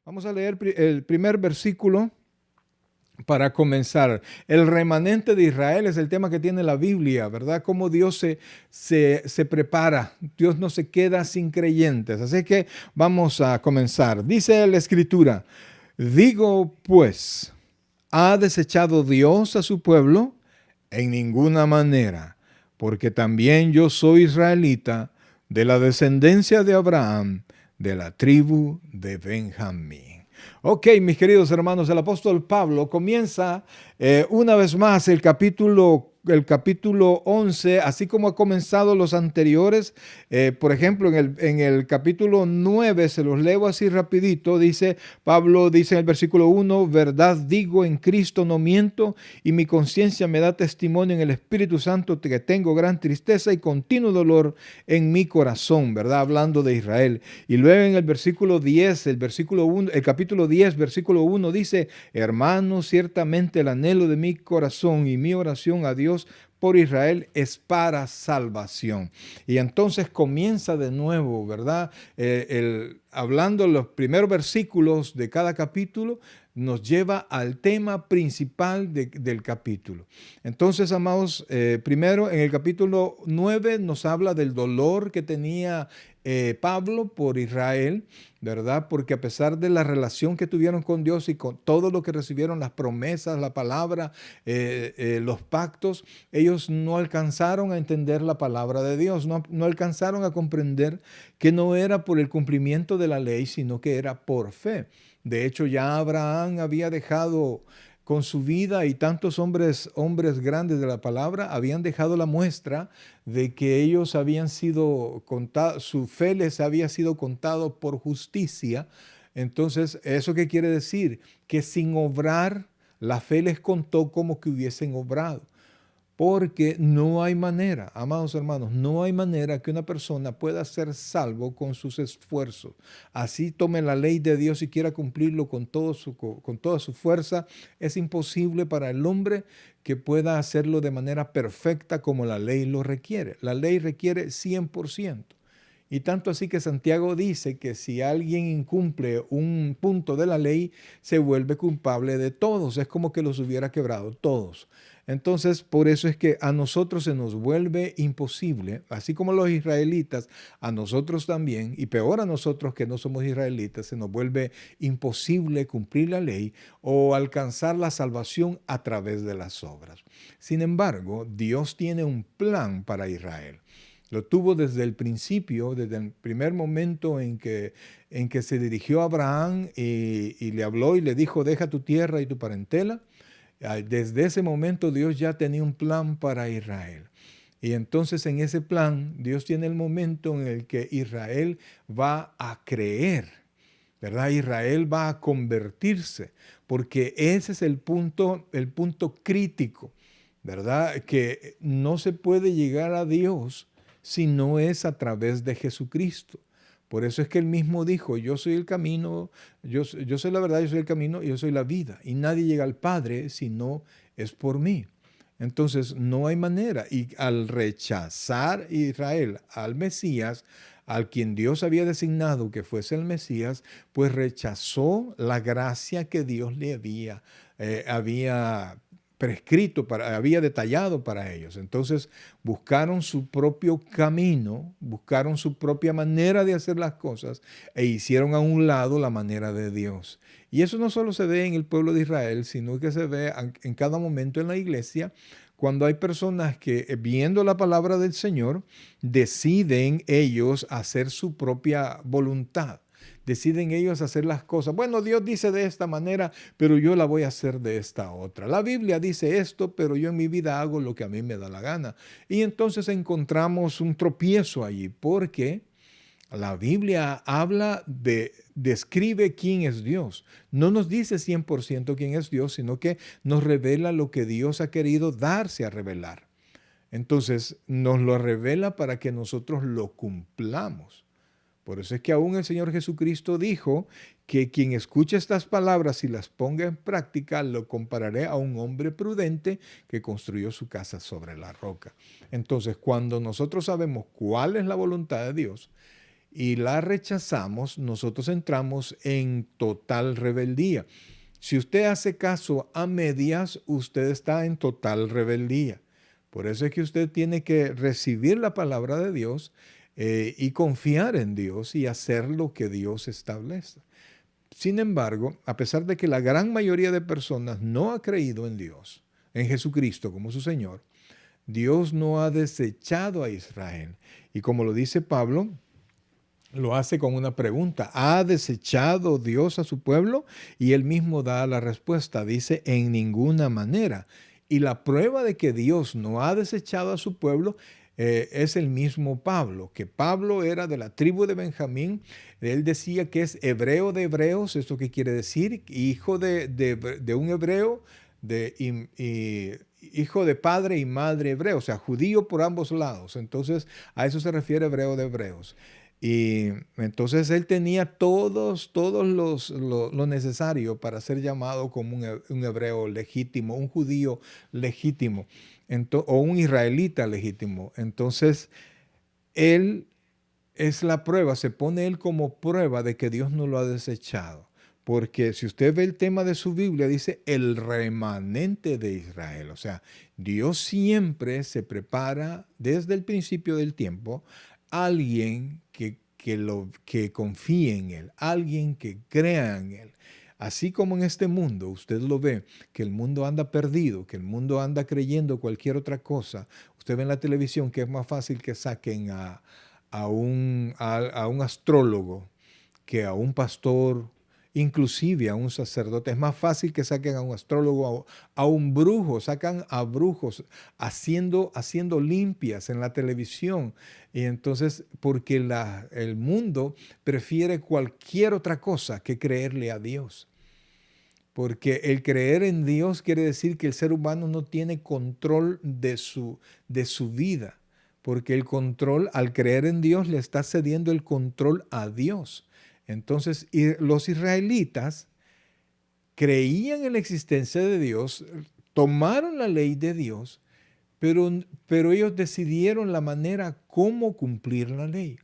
Vamos a leer el primer versículo para comenzar. El remanente de Israel es el tema que tiene la Biblia, ¿verdad? Cómo Dios se prepara. Dios no se queda sin creyentes. Así que vamos a comenzar. Dice la Escritura, digo pues, ¿ha desechado Dios a su pueblo? En ninguna manera, porque también yo soy israelita, de la descendencia de Abraham, de la tribu de Benjamín. Ok, mis queridos hermanos, el apóstol Pablo comienza una vez más el capítulo 11, así como ha comenzado los anteriores. Por ejemplo, en el capítulo 9, se los leo así rapidito, Pablo dice en el versículo 1, verdad digo, en Cristo no miento, y mi conciencia me da testimonio en el Espíritu Santo que tengo gran tristeza y continuo dolor en mi corazón, ¿verdad? Hablando de Israel. Y luego en el versículo 10, el capítulo 10, versículo 1 dice, hermanos, ciertamente el anhelo de mi corazón y mi oración a Dios por Israel es para salvación. Y entonces comienza de nuevo, ¿verdad? Hablando los primeros versículos de cada capítulo, nos lleva al tema principal del capítulo. Entonces, amados, primero en el capítulo 9 nos habla del dolor que tenía Pablo por Israel, ¿verdad? Porque a pesar de la relación que tuvieron con Dios y con todo lo que recibieron, las promesas, la palabra, los pactos, ellos no alcanzaron a entender la palabra de Dios, no alcanzaron a comprender que no era por el cumplimiento de la ley, sino que era por fe. De hecho, ya Abraham había dejado con su vida y tantos hombres grandes de la palabra habían dejado la muestra de que ellos habían sido contados, su fe les había sido contado por justicia. Entonces, ¿eso qué quiere decir? Que sin obrar, la fe les contó como que hubiesen obrado. Porque no hay manera, amados hermanos, no hay manera que una persona pueda ser salvo con sus esfuerzos. Así tome la ley de Dios y quiera cumplirlo con toda su fuerza. Es imposible para el hombre que pueda hacerlo de manera perfecta como la ley lo requiere. La ley requiere 100%. Y tanto así que Santiago dice que si alguien incumple un punto de la ley, se vuelve culpable de todos. Es como que los hubiera quebrado todos. Entonces, por eso es que a nosotros se nos vuelve imposible, así como los israelitas, a nosotros también, y peor a nosotros que no somos israelitas, se nos vuelve imposible cumplir la ley o alcanzar la salvación a través de las obras. Sin embargo, Dios tiene un plan para Israel. Lo tuvo desde el principio, desde el primer momento en que se dirigió a Abraham y le habló y le dijo, deja tu tierra y tu parentela. Desde ese momento Dios ya tenía un plan para Israel. Y entonces en ese plan Dios tiene el momento en el que Israel va a creer, ¿verdad? Israel va a convertirse, porque ese es el punto crítico, ¿verdad? Que no se puede llegar a Dios si no es a través de Jesucristo. Por eso es que él mismo dijo, yo soy el camino, yo soy la verdad, yo soy el camino, yo soy la vida. Y nadie llega al Padre si no es por mí. Entonces no hay manera. Y al rechazar Israel al Mesías, al quien Dios había designado que fuese el Mesías, pues rechazó la gracia que Dios le había prescrito, había detallado para ellos. Entonces buscaron su propio camino, buscaron su propia manera de hacer las cosas e hicieron a un lado la manera de Dios. Y eso no solo se ve en el pueblo de Israel, sino que se ve en cada momento en la iglesia, cuando hay personas que viendo la palabra del Señor, deciden ellos hacer su propia voluntad. Deciden ellos hacer las cosas. Bueno, Dios dice de esta manera, pero yo la voy a hacer de esta otra. La Biblia dice esto, pero yo en mi vida hago lo que a mí me da la gana. Y entonces encontramos un tropiezo allí, porque la Biblia describe quién es Dios. No nos dice 100% quién es Dios, sino que nos revela lo que Dios ha querido darse a revelar. Entonces nos lo revela para que nosotros lo cumplamos. Por eso es que aún el Señor Jesucristo dijo que quien escuche estas palabras y las ponga en práctica, lo compararé a un hombre prudente que construyó su casa sobre la roca. Entonces, cuando nosotros sabemos cuál es la voluntad de Dios y la rechazamos, nosotros entramos en total rebeldía. Si usted hace caso a medias, usted está en total rebeldía. Por eso es que usted tiene que recibir la palabra de Dios y confiar en Dios y hacer lo que Dios establece. Sin embargo, a pesar de que la gran mayoría de personas no ha creído en Dios, en Jesucristo como su Señor, Dios no ha desechado a Israel. Y como lo dice Pablo, lo hace con una pregunta. ¿Ha desechado Dios a su pueblo? Y él mismo da la respuesta. Dice, en ninguna manera. Y la prueba de que Dios no ha desechado a su pueblo es el mismo Pablo, que Pablo era de la tribu de Benjamín. Él decía que es hebreo de hebreos. ¿Esto qué quiere decir? Hijo de un hebreo, hijo de padre y madre hebreo, o sea, judío por ambos lados. Entonces, a eso se refiere hebreo de hebreos. Y entonces él tenía lo necesario para ser llamado como un hebreo legítimo, un judío legítimo, o un israelita legítimo. Entonces, él es la prueba, se pone él como prueba de que Dios no lo ha desechado. Porque si usted ve el tema de su Biblia, dice el remanente de Israel. O sea, Dios siempre se prepara desde el principio del tiempo alguien que confíe en Él, alguien que crea en Él. Así como en este mundo, usted lo ve, que el mundo anda perdido, que el mundo anda creyendo cualquier otra cosa. Usted ve en la televisión que es más fácil que saquen a un astrólogo que a un pastor, inclusive a un sacerdote. Es más fácil que saquen a un astrólogo, a un brujo, sacan a brujos haciendo limpias en la televisión. Y entonces, porque el mundo prefiere cualquier otra cosa que creerle a Dios. Porque el creer en Dios quiere decir que el ser humano no tiene control de su vida. Porque el control, al creer en Dios, le está cediendo el control a Dios. Entonces, los israelitas creían en la existencia de Dios, tomaron la ley de Dios, pero ellos decidieron la manera cómo cumplir la ley.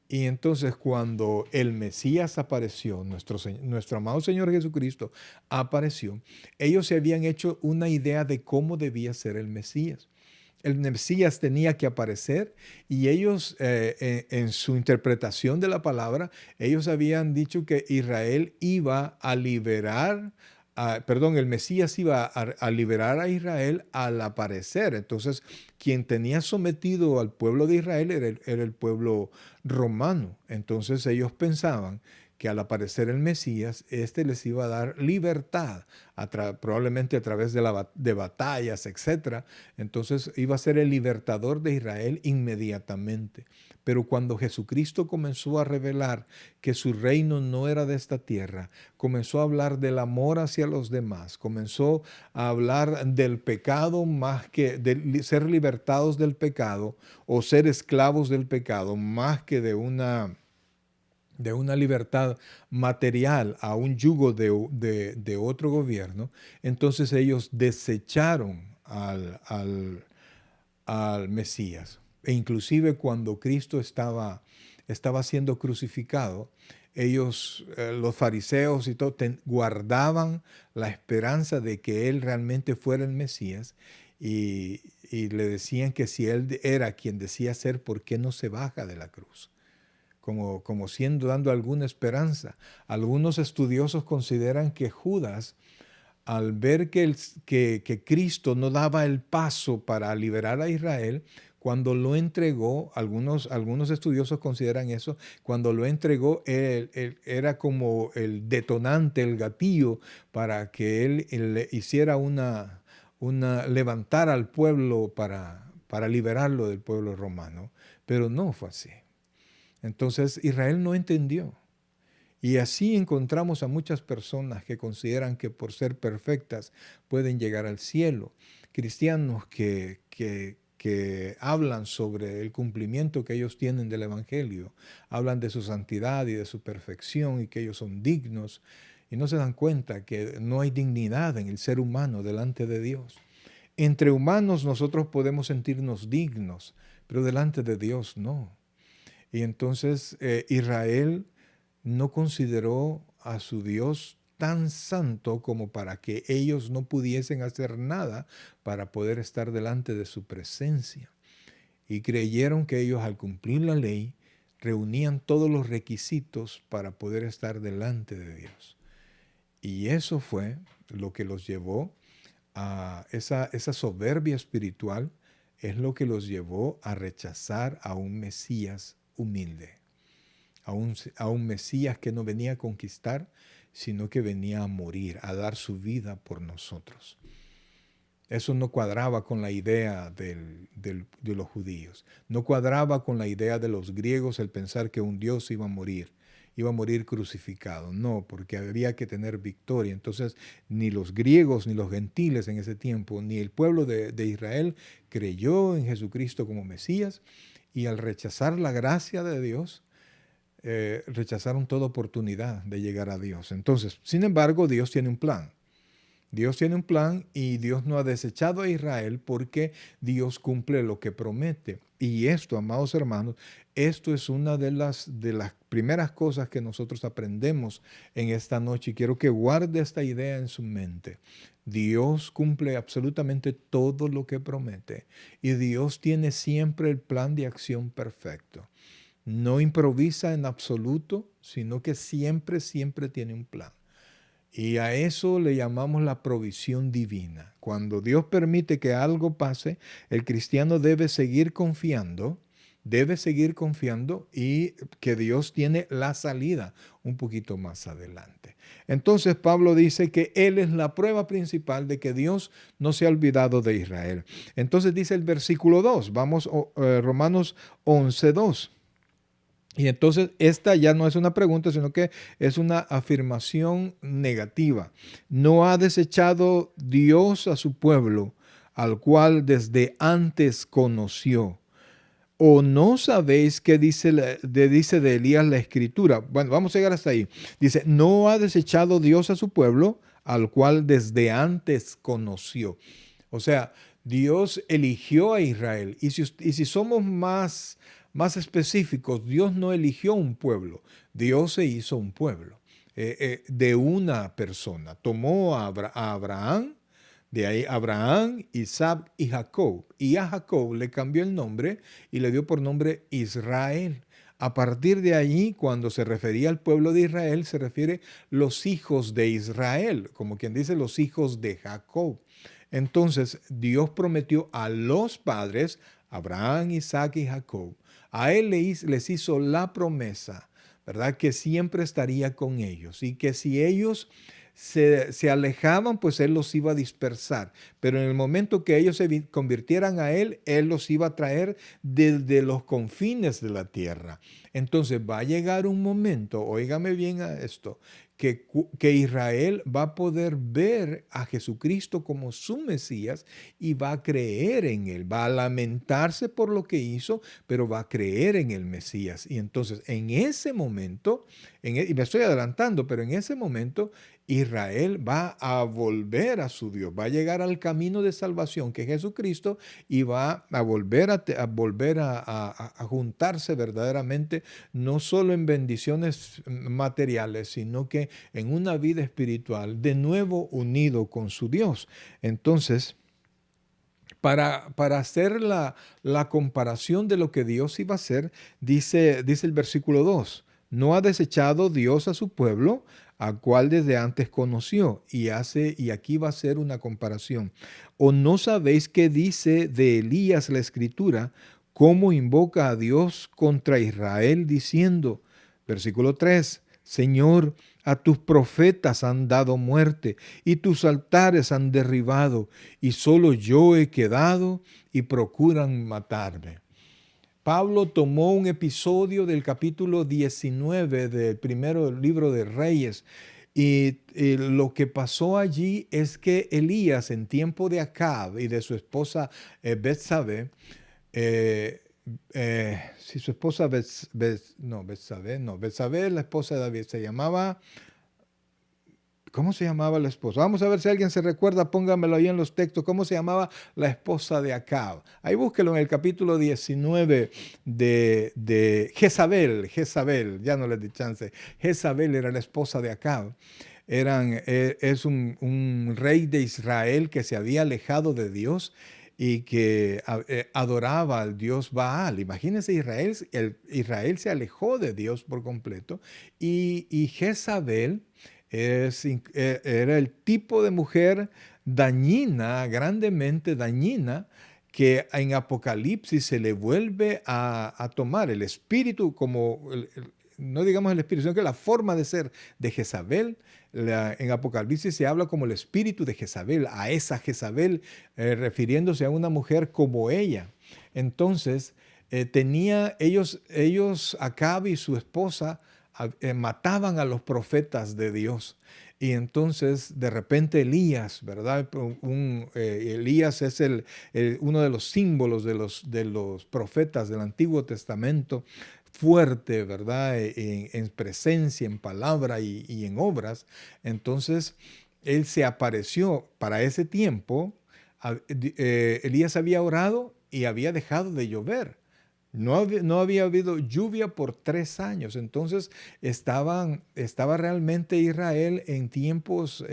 Y entonces cuando el Mesías apareció, nuestro amado Señor Jesucristo apareció, ellos se habían hecho una idea de cómo debía ser el Mesías. El Mesías tenía que aparecer y ellos en su interpretación de la palabra, ellos habían dicho que Israel iba a liberar, el Mesías iba a liberar a Israel al aparecer. Entonces, quien tenía sometido al pueblo de Israel era el pueblo romano. Entonces ellos pensaban que al aparecer el Mesías, este les iba a dar libertad, probablemente a través de batallas, etc. Entonces iba a ser el libertador de Israel inmediatamente. Pero cuando Jesucristo comenzó a revelar que su reino no era de esta tierra, comenzó a hablar del amor hacia los demás, comenzó a hablar del pecado más que de ser libertados del pecado o ser esclavos del pecado, más que de una libertad material a un yugo de otro gobierno. Entonces ellos desecharon al Mesías. E inclusive cuando Cristo estaba siendo crucificado, ellos, los fariseos y todo, guardaban la esperanza de que él realmente fuera el Mesías y le decían que si él era quien decía ser, ¿por qué no se baja de la cruz? Como dando alguna esperanza. Algunos estudiosos consideran que Judas, al ver que Cristo no daba el paso para liberar a Israel, cuando lo entregó, algunos estudiosos consideran eso, cuando lo entregó, él era como el detonante, el gatillo para que él le hiciera levantar al pueblo para liberarlo del pueblo romano. Pero no fue así. Entonces Israel no entendió. Y así encontramos a muchas personas que consideran que por ser perfectas pueden llegar al cielo. Cristianos que hablan sobre el cumplimiento que ellos tienen del Evangelio, hablan de su santidad y de su perfección y que ellos son dignos y no se dan cuenta que no hay dignidad en el ser humano delante de Dios. Entre humanos nosotros podemos sentirnos dignos, pero delante de Dios no. Y entonces Israel no consideró a su Dios tan santo como para que ellos no pudiesen hacer nada para poder estar delante de su presencia. Y creyeron que ellos, al cumplir la ley, reunían todos los requisitos para poder estar delante de Dios. Y eso fue lo que los llevó a esa soberbia espiritual, es lo que los llevó a rechazar a un Mesías humilde, a un Mesías que no venía a conquistar, sino que venía a morir, a dar su vida por nosotros. Eso no cuadraba con la idea de los judíos. No cuadraba con la idea de los griegos el pensar que un Dios iba a morir crucificado. No, porque había que tener victoria. Entonces, ni los griegos, ni los gentiles en ese tiempo, ni el pueblo de Israel creyó en Jesucristo como Mesías, y al rechazar la gracia de Dios, rechazaron toda oportunidad de llegar a Dios. Entonces, sin embargo, Dios tiene un plan. Dios tiene un plan y Dios no ha desechado a Israel porque Dios cumple lo que promete. Y esto, amados hermanos, esto es una de las primeras cosas que nosotros aprendemos en esta noche y quiero que guarde esta idea en su mente. Dios cumple absolutamente todo lo que promete y Dios tiene siempre el plan de acción perfecto. No improvisa en absoluto, sino que siempre, siempre tiene un plan. Y a eso le llamamos la provisión divina. Cuando Dios permite que algo pase, el cristiano debe seguir confiando y que Dios tiene la salida un poquito más adelante. Entonces Pablo dice que Él es la prueba principal de que Dios no se ha olvidado de Israel. Entonces dice el versículo 2, vamos Romanos 11:2. Y entonces esta ya no es una pregunta, sino que es una afirmación negativa. No ha desechado Dios a su pueblo, al cual desde antes conoció. ¿O no sabéis qué dice de Elías la Escritura? Bueno, vamos a llegar hasta ahí. Dice, no ha desechado Dios a su pueblo, al cual desde antes conoció. O sea, Dios eligió a Israel. Y si somos más específicos, Dios no eligió un pueblo, Dios se hizo un pueblo de una persona. Tomó a Abraham, de ahí Abraham, Isaac y Jacob. Y a Jacob le cambió el nombre y le dio por nombre Israel. A partir de allí, cuando se refería al pueblo de Israel, se refiere los hijos de Israel, como quien dice los hijos de Jacob. Entonces, Dios prometió a los padres, Abraham, Isaac y Jacob, a él les hizo la promesa, ¿verdad? Que siempre estaría con ellos y que si ellos se alejaban, pues Él los iba a dispersar. Pero en el momento que ellos se convirtieran a Él, Él los iba a traer desde los confines de la tierra. Entonces va a llegar un momento, óigame bien a esto, que Israel va a poder ver a Jesucristo como su Mesías y va a creer en Él, va a lamentarse por lo que hizo, pero va a creer en el Mesías. Y entonces en ese momento, y me estoy adelantando, pero en ese momento Israel va a volver a su Dios, va a llegar al camino de salvación que es Jesucristo y va a volver a juntarse verdaderamente, no solo en bendiciones materiales, sino que en una vida espiritual, de nuevo unido con su Dios. Entonces, para hacer la comparación de lo que Dios iba a hacer, dice el versículo 2, no ha desechado Dios a su pueblo, al cual desde antes conoció, y aquí va a ser una comparación. ¿O no sabéis qué dice de Elías la Escritura, cómo invoca a Dios contra Israel diciendo, versículo 3, Señor, a tus profetas han dado muerte y tus altares han derribado, y solo yo he quedado y procuran matarme? Pablo tomó un episodio del capítulo 19 del primero libro de Reyes y lo que pasó allí es que Elías en tiempo de Acab y de su esposa Betsabé, si su esposa Betsabé es la esposa de David, se llamaba ¿Cómo se llamaba la esposa? Vamos a ver si alguien se recuerda, póngamelo ahí en los textos. ¿Cómo se llamaba la esposa de Acab? Ahí búsquelo en el capítulo 19 de Jezabel. Jezabel, ya no le di chance. Jezabel era la esposa de Acab. Es un rey de Israel que se había alejado de Dios y que adoraba al dios Baal. Imagínense, Israel se alejó de Dios por completo y Jezabel era el tipo de mujer dañina, grandemente dañina, que en Apocalipsis se le vuelve a tomar el espíritu como, no digamos el espíritu, sino que la forma de ser de Jezabel. En Apocalipsis se habla como el espíritu de Jezabel, a esa Jezabel, refiriéndose a una mujer como ella. Entonces, Acab y su esposa, mataban a los profetas de Dios. Y entonces de repente Elías, ¿verdad? Elías es uno de los símbolos de los profetas del Antiguo Testamento, fuerte, ¿verdad? En presencia, en palabra y en obras. Entonces él se apareció para ese tiempo. Elías había orado y había dejado de llover. No había habido lluvia por 3 años. Entonces estaba realmente Israel en tiempos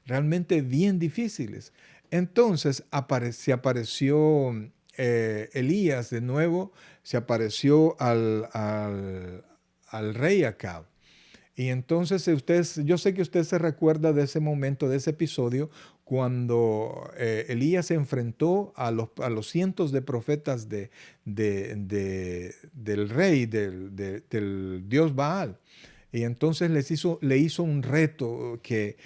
realmente bien difíciles. Entonces se apareció Elías de nuevo, se apareció al rey Acab. Y entonces yo sé que usted se recuerda de ese momento, de ese episodio, cuando Elías se enfrentó a los cientos de profetas del rey, del dios Baal. Y entonces le hizo un reto que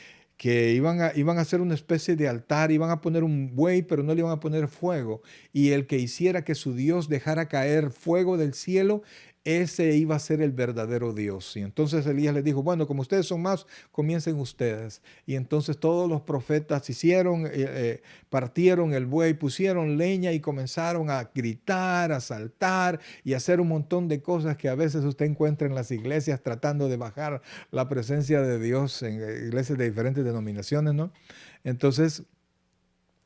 iban a hacer una especie de altar, iban a poner un buey, pero no le iban a poner fuego. Y el que hiciera que su Dios dejara caer fuego del cielo, ese iba a ser el verdadero Dios. Y entonces Elías les dijo, bueno, como ustedes son más, comiencen ustedes. Y entonces todos los profetas partieron el buey, pusieron leña y comenzaron a gritar, a saltar y a hacer un montón de cosas que a veces usted encuentra en las iglesias tratando de bajar la presencia de Dios en iglesias de diferentes denominaciones, ¿no? Entonces,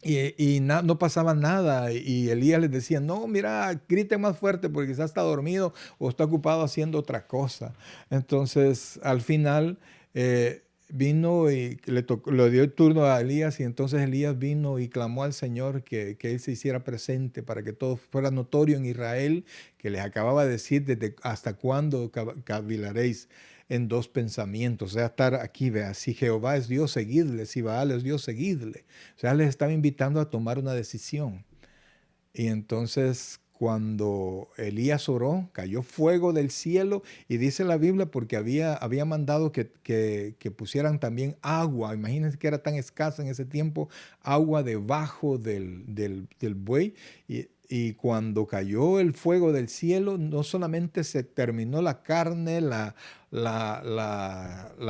no pasaba nada. Y Elías les decía, no, mira, grite más fuerte porque quizás está dormido o está ocupado haciendo otra cosa. Entonces, al final, vino y le dio el turno a Elías y entonces Elías vino y clamó al Señor que Él se hiciera presente para que todo fuera notorio en Israel, que les acababa de decir desde hasta cuándo cavilaréis en dos pensamientos. O sea, estar aquí, vea, si Jehová es Dios, seguidle, si Baal es Dios, seguidle. O sea, les estaba invitando a tomar una decisión. Y entonces cuando Elías oró, cayó fuego del cielo y dice la Biblia porque había mandado que pusieran también agua. Imagínense que era tan escasa en ese tiempo, agua debajo del buey. Y cuando cayó el fuego del cielo, no solamente se terminó la carne, la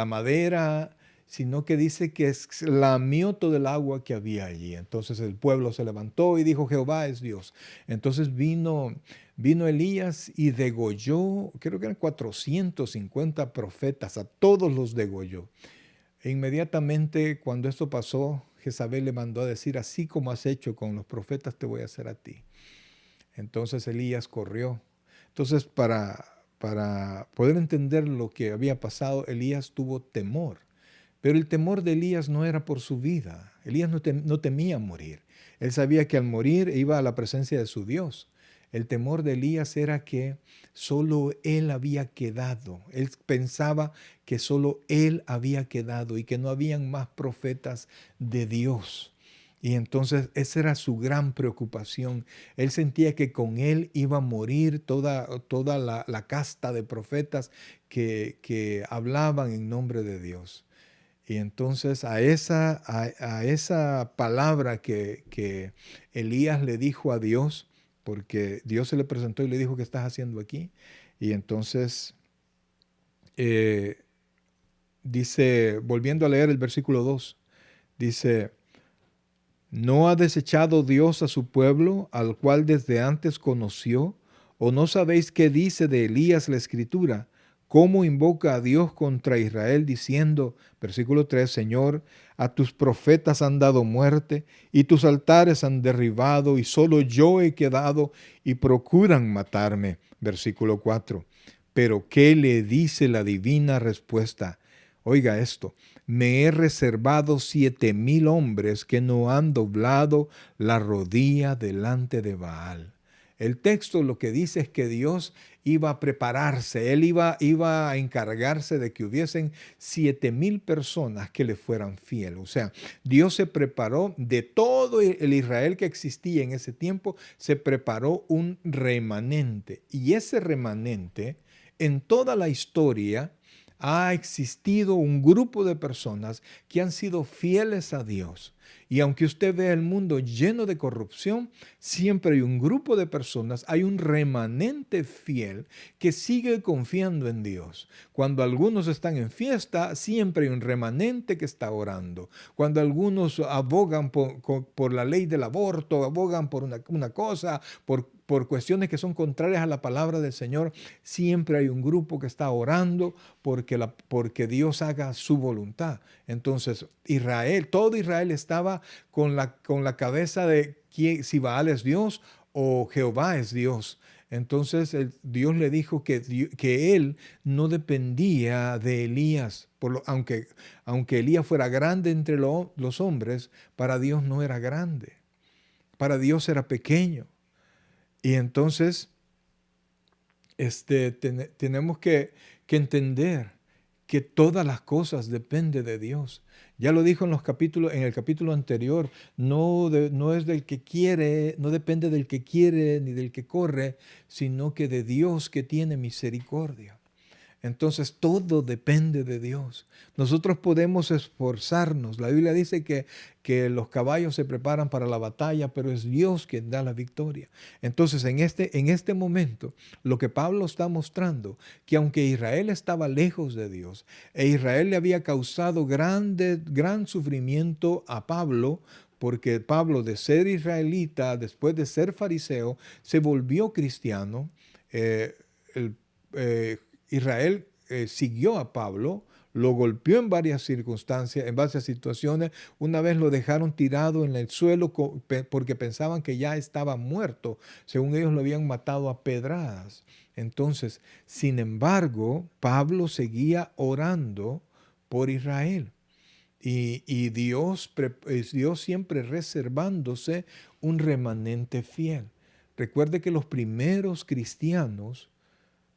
madera, sino que dice que lamió todo el agua que había allí. Entonces el pueblo se levantó y dijo, Jehová es Dios. Entonces vino Elías y degolló, creo que eran 450 profetas, a todos los degolló. E inmediatamente cuando esto pasó, Jezabel le mandó a decir, así como has hecho con los profetas, te voy a hacer a ti. Entonces Elías corrió. Entonces para poder entender lo que había pasado, Elías tuvo temor. Pero el temor de Elías no era por su vida. Elías no temía morir. Él sabía que al morir iba a la presencia de su Dios. El temor de Elías era que solo él había quedado. Él pensaba que solo él había quedado y que no habían más profetas de Dios. Y entonces esa era su gran preocupación. Él sentía que con él iba a morir toda la casta de profetas que hablaban en nombre de Dios. Y entonces a esa palabra que Elías le dijo a Dios, porque Dios se le presentó y le dijo, ¿qué estás haciendo aquí? Y entonces eh, dice, volviendo a leer el versículo 2, dice, ¿no ha desechado Dios a su pueblo, al cual desde antes conoció? ¿O no sabéis qué dice de Elías la Escritura? cómo invoca a Dios contra Israel diciendo, versículo 3, Señor, a tus profetas han dado muerte y tus altares han derribado y solo yo he quedado y procuran matarme. Versículo 4. Pero ¿qué le dice la divina respuesta? Oiga esto, me he reservado 7,000 hombres que no han doblado la rodilla delante de Baal. El texto lo que dice es que Dios iba a prepararse, Él iba a encargarse de que hubiesen 7,000 personas que le fueran fieles. O sea, Dios se preparó de todo el Israel que existía en ese tiempo, se preparó un remanente. Y ese remanente, en toda la historia, ha existido un grupo de personas que han sido fieles a Dios. Y aunque usted vea el mundo lleno de corrupción, siempre hay un grupo de personas, hay un remanente fiel que sigue confiando en Dios. Cuando algunos están en fiesta, siempre hay un remanente que está orando. Cuando algunos abogan por la ley del aborto, abogan por una cosa, por cuestiones que son contrarias a la palabra del Señor, siempre hay un grupo que está orando porque Dios haga su voluntad. Entonces, todo Israel estaba con la cabeza de si Baal es Dios o Jehová es Dios. Entonces Dios le dijo que él no dependía de Elías, aunque Elías fuera grande entre los hombres, para Dios no era grande, para Dios era pequeño. Y entonces tenemos que entender que todas las cosas dependen de Dios. Ya lo dijo en el capítulo anterior, no es del que quiere, no depende del que quiere ni del que corre, sino que de Dios que tiene misericordia. Entonces todo depende de Dios. Nosotros podemos esforzarnos. La Biblia dice que los caballos se preparan para la batalla, pero es Dios quien da la victoria. Entonces en este momento, lo que Pablo está mostrando, que aunque Israel estaba lejos de Dios, e Israel le había causado gran sufrimiento a Pablo, porque Pablo, de ser israelita, después de ser fariseo, se volvió cristiano. eh, el, eh, Israel siguió a Pablo, lo golpeó en varias circunstancias, en varias situaciones. Una vez lo dejaron tirado en el suelo porque pensaban que ya estaba muerto. Según ellos lo habían matado a pedradas. Entonces, sin embargo, Pablo seguía orando por Israel. Y Dios siempre reservándose un remanente fiel. Recuerde que los primeros cristianos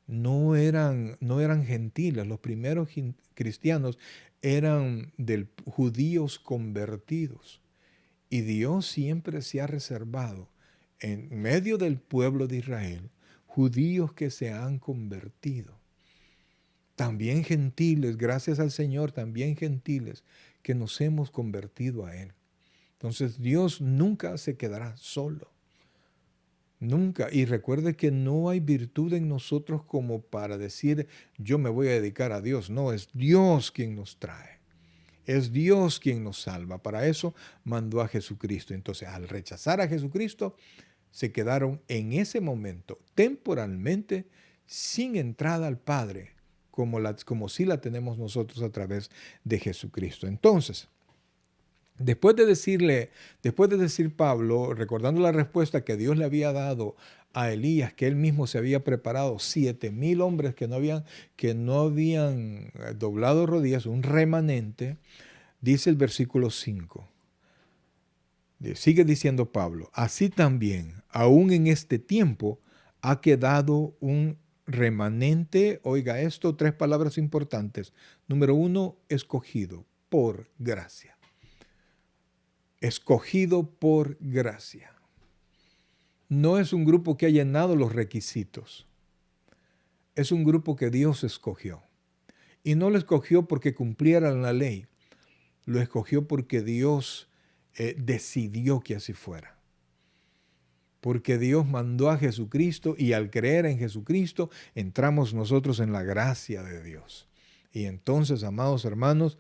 no eran gentiles, los primeros cristianos eran judíos convertidos. Y Dios siempre se ha reservado en medio del pueblo de Israel judíos que se han convertido. También gentiles, gracias al Señor, también gentiles que nos hemos convertido a Él. Entonces Dios nunca se quedará solo. Nunca. Y recuerde que no hay virtud en nosotros como para decir, yo me voy a dedicar a Dios. No, es Dios quien nos trae. Es Dios quien nos salva. Para eso mandó a Jesucristo. Entonces, al rechazar a Jesucristo, se quedaron en ese momento, temporalmente, sin entrada al Padre, como si la tenemos nosotros a través de Jesucristo. Entonces, después de decir Pablo, recordando la respuesta que Dios le había dado a Elías, que él mismo se había preparado 7,000 hombres que no habían doblado rodillas, un remanente, dice el versículo 5. Sigue diciendo Pablo, así también, aún en este tiempo, ha quedado un remanente. Oiga esto, 3 palabras importantes. Número 1, escogido por gracia. Escogido por gracia. No es un grupo que ha llenado los requisitos. Es un grupo que Dios escogió. Y no lo escogió porque cumplieran la ley. Lo escogió porque Dios decidió que así fuera. Porque Dios mandó a Jesucristo y al creer en Jesucristo entramos nosotros en la gracia de Dios. Y entonces, amados hermanos,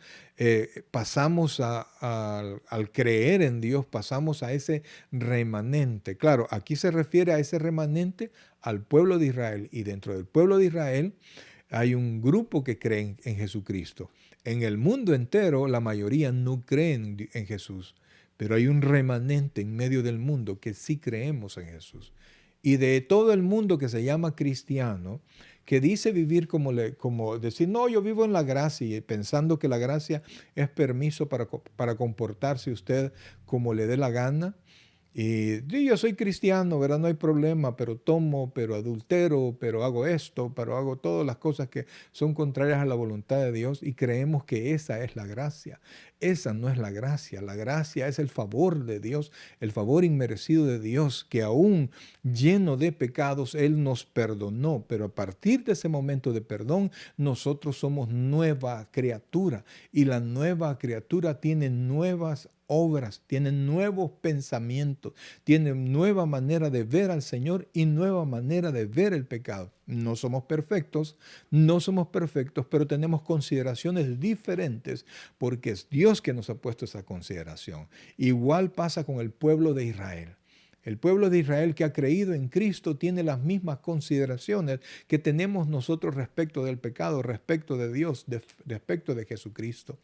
pasamos al creer en Dios, pasamos a ese remanente. Claro, aquí se refiere a ese remanente al pueblo de Israel. Y dentro del pueblo de Israel hay un grupo que cree en Jesucristo. En el mundo entero, la mayoría no creen en Jesús, pero hay un remanente en medio del mundo que sí creemos en Jesús. Y de todo el mundo que se llama cristiano, que dice vivir como decir, no, yo vivo en la gracia, y pensando que la gracia es permiso para comportarse usted como le dé la gana. Y yo soy cristiano, ¿verdad? No hay problema, pero tomo, pero adultero, pero hago esto, pero hago todas las cosas que son contrarias a la voluntad de Dios y creemos que esa es la gracia. Esa no es la gracia. La gracia es el favor de Dios, el favor inmerecido de Dios, que aún lleno de pecados, Él nos perdonó. Pero a partir de ese momento de perdón, nosotros somos nueva criatura y la nueva criatura tiene nuevas obras, tienen nuevos pensamientos, tienen nueva manera de ver al Señor y nueva manera de ver el pecado. No somos perfectos, pero tenemos consideraciones diferentes porque es Dios que nos ha puesto esa consideración. Igual pasa con el pueblo de Israel. El pueblo de Israel que ha creído en Cristo tiene las mismas consideraciones que tenemos nosotros respecto del pecado, respecto de Dios, respecto de Jesucristo.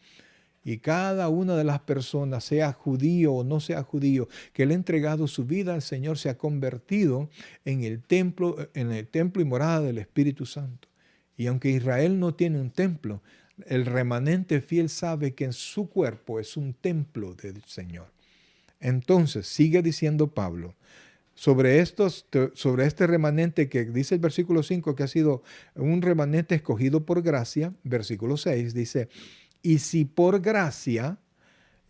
Y cada una de las personas, sea judío o no sea judío, que le ha entregado su vida al Señor, se ha convertido en el templo y morada del Espíritu Santo. Y aunque Israel no tiene un templo, el remanente fiel sabe que en su cuerpo es un templo del Señor. Entonces, sigue diciendo Pablo, sobre este remanente que dice el versículo 5 que ha sido un remanente escogido por gracia, versículo 6 dice, y si por gracia,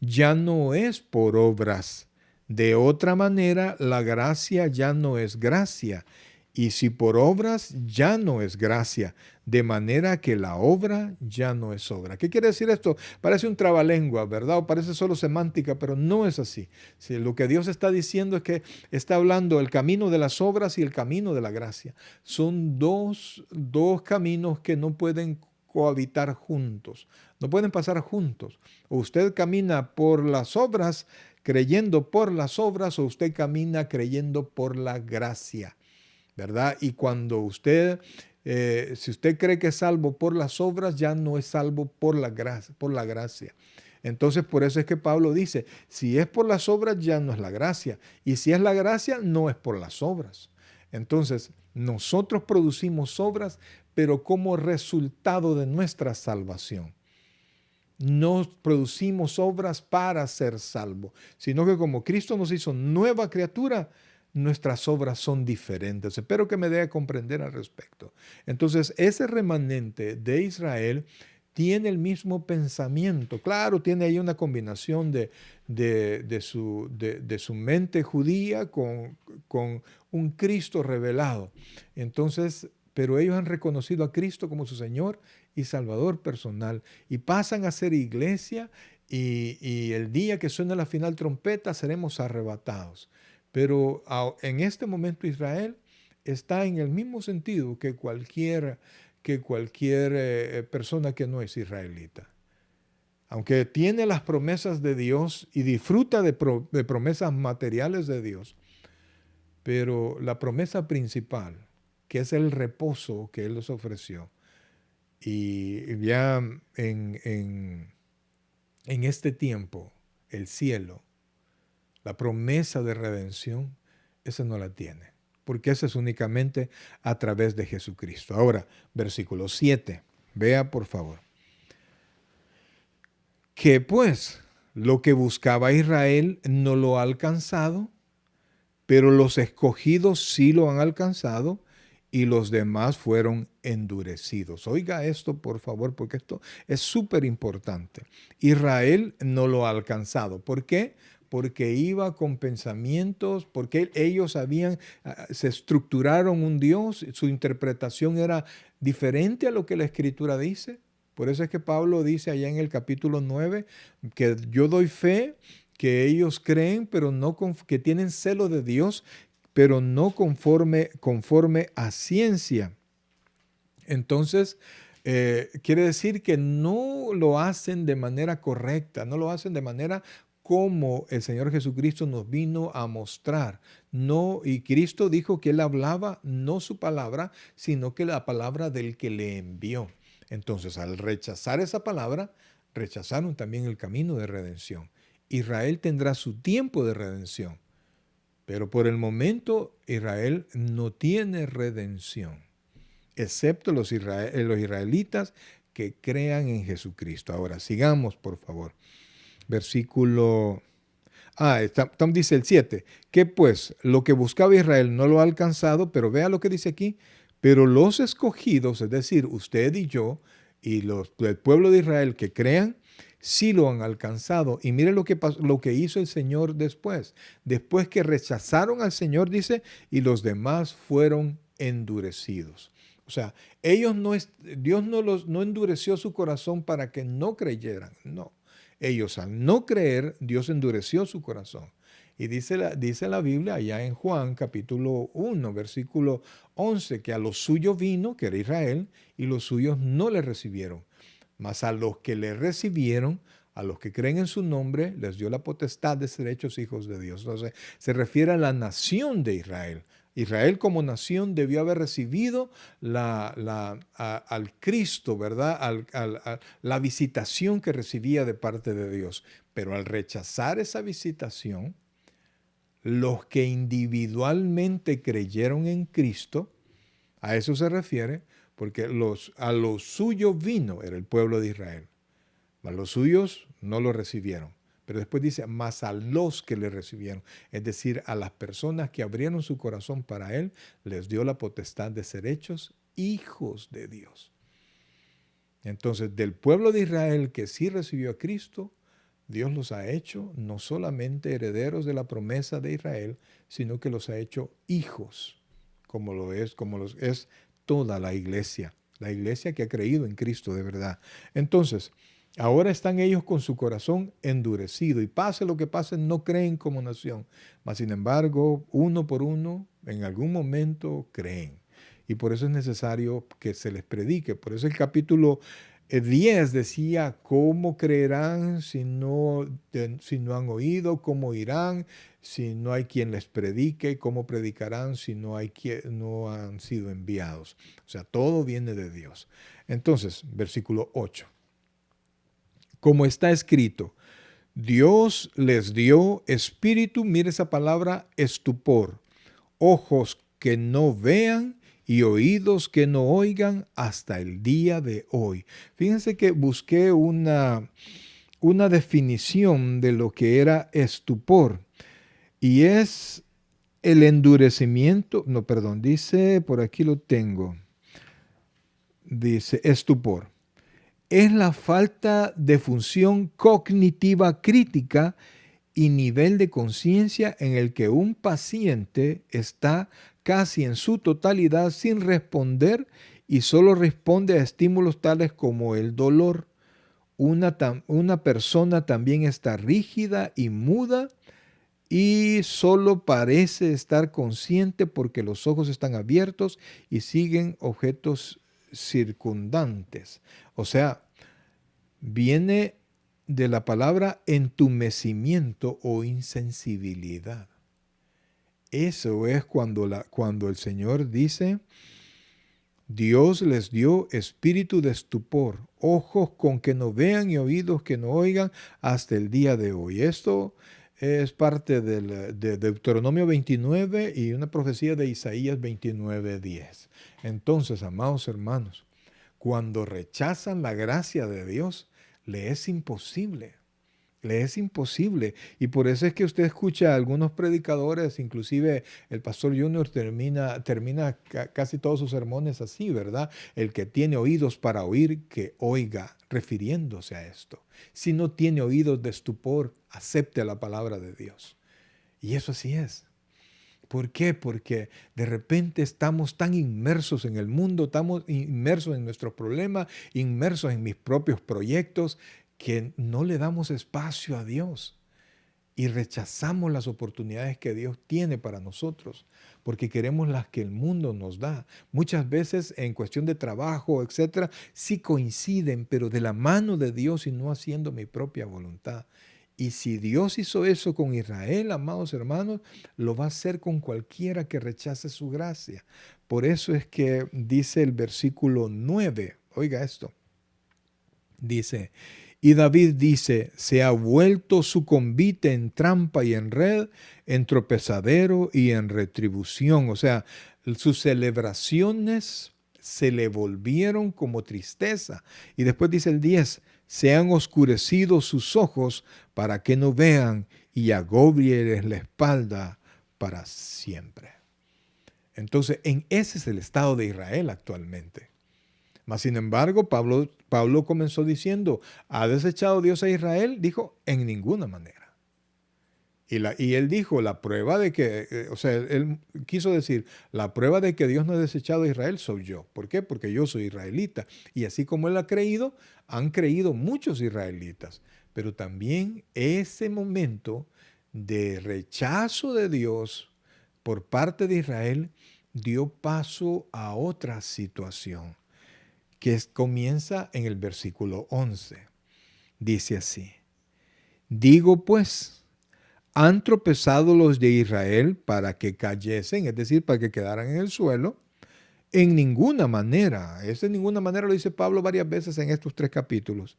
ya no es por obras. De otra manera, la gracia ya no es gracia. Y si por obras, ya no es gracia. De manera que la obra ya no es obra. ¿Qué quiere decir esto? Parece un trabalengua, ¿verdad? O parece solo semántica, pero no es así. Sí, lo que Dios está diciendo es que está hablando el camino de las obras y el camino de la gracia. Son dos caminos que no pueden cohabitar juntos. No pueden pasar juntos. O usted camina por las obras, creyendo por las obras, o usted camina creyendo por la gracia, ¿verdad? Y cuando si usted cree que es salvo por las obras, ya no es salvo por la gracia. Entonces, por eso es que Pablo dice, si es por las obras, ya no es la gracia. Y si es la gracia, no es por las obras. Entonces, nosotros producimos obras, pero como resultado de nuestra salvación. No producimos obras para ser salvos, sino que como Cristo nos hizo nueva criatura, nuestras obras son diferentes. Espero que me dé a comprender al respecto. Entonces, ese remanente de Israel tiene el mismo pensamiento. Claro, tiene ahí una combinación de su mente judía con un Cristo revelado. Entonces, pero ellos han reconocido a Cristo como su Señor y Salvador personal y pasan a ser iglesia y el día que suene la final trompeta seremos arrebatados. Pero en este momento Israel está en el mismo sentido que cualquier persona que no es israelita. Aunque tiene las promesas de Dios y disfruta de promesas materiales de Dios, pero la promesa principal, que es el reposo que Él les ofreció, y ya en este tiempo, el cielo, la promesa de redención, esa no la tiene, porque esa es únicamente a través de Jesucristo. Ahora, versículo 7, vea por favor. Que pues lo que buscaba Israel no lo ha alcanzado, pero los escogidos sí lo han alcanzado y los demás fueron endurecidos. Oiga esto, por favor, porque esto es súper importante. Israel no lo ha alcanzado. ¿Por qué? Porque iba con pensamientos, porque ellos se estructuraron un Dios, su interpretación era diferente a lo que la Escritura dice. Por eso es que Pablo dice allá en el capítulo 9 que yo doy fe que ellos creen, pero no que tienen celo de Dios, pero no conforme a ciencia. Entonces, quiere decir que no lo hacen de manera correcta, no lo hacen de manera cómo el Señor Jesucristo nos vino a mostrar. No, y Cristo dijo que Él hablaba no su palabra, sino que la palabra del que le envió. Entonces, al rechazar esa palabra, rechazaron también el camino de redención. Israel tendrá su tiempo de redención, pero por el momento Israel no tiene redención, excepto los israelitas que crean en Jesucristo. Ahora, sigamos, por favor. Versículo... dice el 7, que pues lo que buscaba Israel no lo ha alcanzado, pero vea lo que dice aquí, pero los escogidos, es decir, usted y yo, y el pueblo de Israel que crean, sí lo han alcanzado. Y mire lo que hizo el Señor después. Después que rechazaron al Señor, dice, y los demás fueron endurecidos. O sea, Dios no endureció su corazón para que no creyeran, no. Ellos al no creer, Dios endureció su corazón. Y dice la Biblia allá en Juan capítulo 1, versículo 11, que a los suyos vino, que era Israel, y los suyos no le recibieron. Mas a los que le recibieron, a los que creen en su nombre, les dio la potestad de ser hechos hijos de Dios. Entonces, se refiere a la nación de Israel. Israel como nación debió haber recibido al Cristo, ¿verdad? La visitación que recibía de parte de Dios. Pero al rechazar esa visitación, los que individualmente creyeron en Cristo, a eso se refiere, porque a los suyos vino, era el pueblo de Israel. Mas los suyos no lo recibieron. Pero después dice, más a los que le recibieron. Es decir, a las personas que abrieron su corazón para Él, les dio la potestad de ser hechos hijos de Dios. Entonces, del pueblo de Israel que sí recibió a Cristo, Dios los ha hecho no solamente herederos de la promesa de Israel, sino que los ha hecho hijos, como los es toda la iglesia que ha creído en Cristo de verdad. Entonces, ahora están ellos con su corazón endurecido y pase lo que pase, no creen como nación. Mas, sin embargo, uno por uno, en algún momento creen. Y por eso es necesario que se les predique. Por eso el capítulo 10 decía, ¿cómo creerán si no han oído? ¿Cómo irán si no hay quien les predique? ¿Cómo predicarán si no han sido enviados? O sea, todo viene de Dios. Entonces, versículo 8. Como está escrito, Dios les dio espíritu, mire esa palabra, estupor, ojos que no vean y oídos que no oigan hasta el día de hoy. Fíjense que busqué una definición de lo que era estupor y es el endurecimiento, dice, por aquí lo tengo, dice estupor. Es la falta de función cognitiva crítica y nivel de conciencia en el que un paciente está casi en su totalidad sin responder y solo responde a estímulos tales como el dolor. Una persona también está rígida y muda y solo parece estar consciente porque los ojos están abiertos y siguen objetos circundantes. O sea, viene de la palabra entumecimiento o insensibilidad. Eso es cuando el Señor dice, Dios les dio espíritu de estupor, ojos con que no vean y oídos que no oigan hasta el día de hoy. Esto es parte de Deuteronomio 29 y una profecía de Isaías 29:10. Entonces, amados hermanos, cuando rechazan la gracia de Dios, le es imposible. Le es imposible. Y por eso es que usted escucha a algunos predicadores, inclusive el pastor Junior termina casi todos sus sermones así, ¿verdad? El que tiene oídos para oír, que oiga, refiriéndose a esto. Si no tiene oídos de estupor, acepte la palabra de Dios. Y eso así es. ¿Por qué? Porque de repente estamos tan inmersos en el mundo, estamos inmersos en nuestros problemas, inmersos en mis propios proyectos, que no le damos espacio a Dios y rechazamos las oportunidades que Dios tiene para nosotros, porque queremos las que el mundo nos da. Muchas veces en cuestión de trabajo, etcétera, sí coinciden, pero de la mano de Dios y no haciendo mi propia voluntad. Y si Dios hizo eso con Israel, amados hermanos, lo va a hacer con cualquiera que rechace su gracia. Por eso es que dice el versículo 9, oiga esto, dice, y David dice, se ha vuelto su convite en trampa y en red, en tropezadero y en retribución. O sea, sus celebraciones se le volvieron como tristeza. Y después dice el 10, se han oscurecido sus ojos para que no vean y agobieles la espalda para siempre. Entonces, ese es el estado de Israel actualmente. Mas, sin embargo, Pablo comenzó diciendo, ¿ha desechado Dios a Israel? Dijo, en ninguna manera. Y él dijo, la prueba de que, o sea, él quiso decir, la prueba de que Dios no ha desechado a Israel soy yo. ¿Por qué? Porque yo soy israelita. Y así como él ha creído, han creído muchos israelitas. Pero también ese momento de rechazo de Dios por parte de Israel dio paso a otra situación que comienza en el versículo 11. Dice así, digo pues, han tropezado los de Israel para que cayesen, es decir, para que quedaran en el suelo, en ninguna manera. Ese en ninguna manera lo dice Pablo varias veces en estos 3 capítulos.